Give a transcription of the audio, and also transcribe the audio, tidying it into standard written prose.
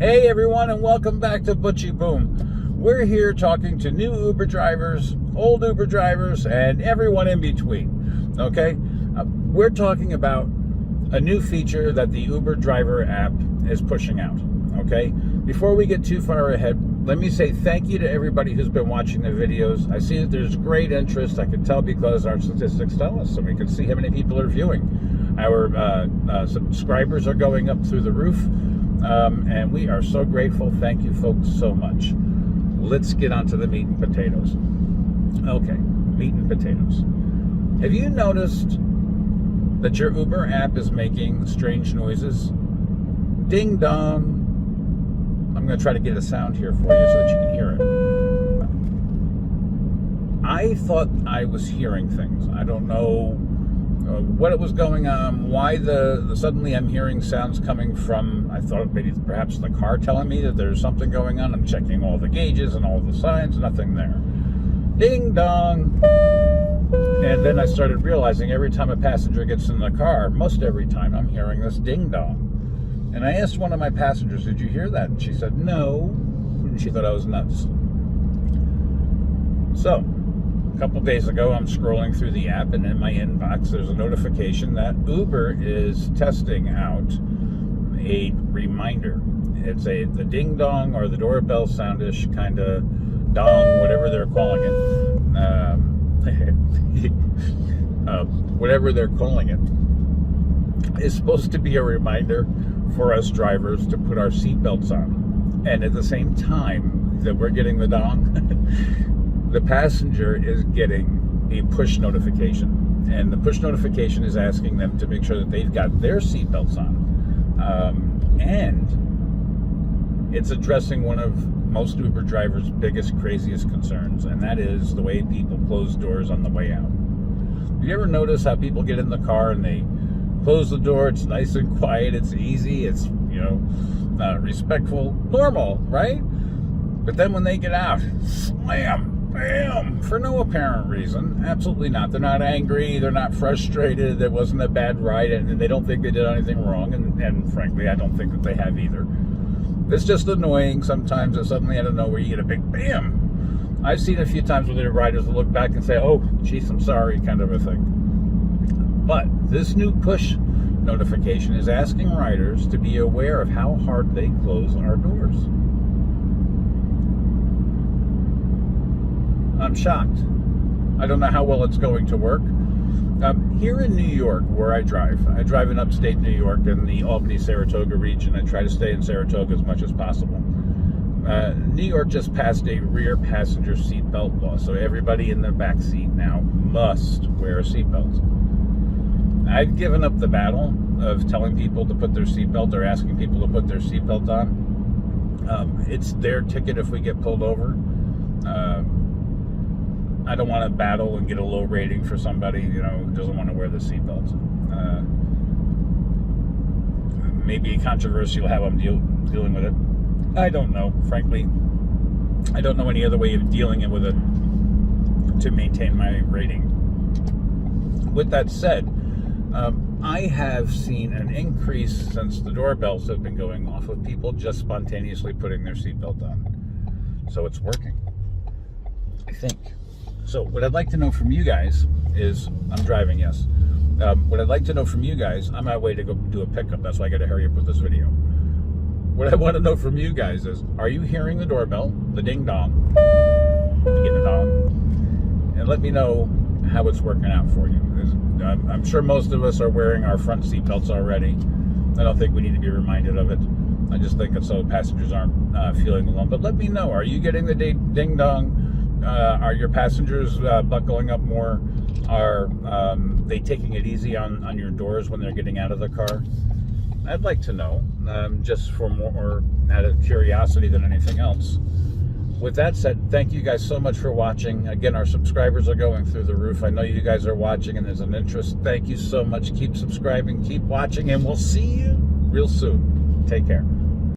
Hey everyone, and welcome back to Butchie Boom. We're here talking to new Uber drivers, old Uber drivers, and everyone in between. Okay? We're talking about a new feature that the Uber driver app is pushing out. Okay? Before we get too far ahead, let me say thank you to everybody who's been watching the videos. I see that there's great interest. I can tell because our statistics tell us, so we can see how many people are viewing. Our subscribers are going up through the roof. And we are so grateful. Thank you folks so much. Let's get on to the meat and potatoes. Okay, meat and potatoes. Have you noticed that your Uber app is making strange noises? Ding dong. I'm going to try to get a sound here for you so that you can hear it. I thought I was hearing things. I don't know what it was going on, why suddenly I'm hearing sounds coming from, I thought maybe perhaps the car telling me that there's something going on. I'm checking all the gauges and all the signs, nothing there. Ding dong. And then I started realizing every time a passenger gets in the car, most every time, I'm hearing this ding dong. And I asked one of my passengers, did you hear that? And she said, no. And she thought I was nuts. So, a couple days ago, I'm scrolling through the app, and in my inbox, there's a notification that Uber is testing out a reminder. It's the ding dong or the doorbell soundish kind of dong, whatever they're calling it. Whatever they're calling it is supposed to be a reminder for us drivers to put our seatbelts on. And at the same time that we're getting the dong, the passenger is getting a push notification, and the push notification is asking them to make sure that they've got their seatbelts on. And it's addressing one of most Uber drivers' biggest, craziest concerns, and that is the way people close doors on the way out. Have you ever noticed how people get in the car and they close the door? It's nice and quiet, it's easy, it's, respectful, normal, right? But then when they get out, slam! Bam! For no apparent reason. Absolutely not. They're not angry. They're not frustrated. There wasn't a bad ride, and they don't think they did anything wrong. And frankly, I don't think that they have either. It's just annoying sometimes that suddenly, out of nowhere, you get a big bam. I've seen a few times where the riders will look back and say, oh, geez, I'm sorry, kind of a thing. But this new push notification is asking riders to be aware of how hard they close our doors. I'm shocked. I don't know how well it's going to work. Here in New York, where I drive in upstate New York in the Albany-Saratoga region. I try to stay in Saratoga as much as possible. New York just passed a rear passenger seatbelt law, so everybody in the back seat now must wear a seatbelt. I've given up the battle of telling people to put their seatbelt or asking people to put their seatbelt on. It's their ticket if we get pulled over. I don't want to battle and get a low rating for somebody, who doesn't want to wear the seatbelt. Maybe a controversy will have them dealing with it. I don't know, frankly. I don't know any other way of dealing with it to maintain my rating. With that said, I have seen an increase since the doorbells have been going off of people just spontaneously putting their seatbelt on. So it's working, I think. So what I'd like to know from you guys is, I'm driving, yes. What I'd like to know from you guys, I'm on my way to go do a pickup. That's why I got to hurry up with this video. What I want to know from you guys is, are you hearing the doorbell, the ding dong? You get the dong? And let me know how it's working out for you. I'm sure most of us are wearing our front seatbelts already. I don't think we need to be reminded of it. I just think it's so passengers aren't feeling alone. But let me know, are you getting the ding dong? Are your passengers buckling up more? Are they taking it easy on your doors when they're getting out of the car? I'd like to know, just for more out of curiosity than anything else. With that said, thank you guys so much for watching. Again, our subscribers are going through the roof. I know you guys are watching and there's an interest. Thank you so much. Keep subscribing, keep watching, and we'll see you real soon. Take care.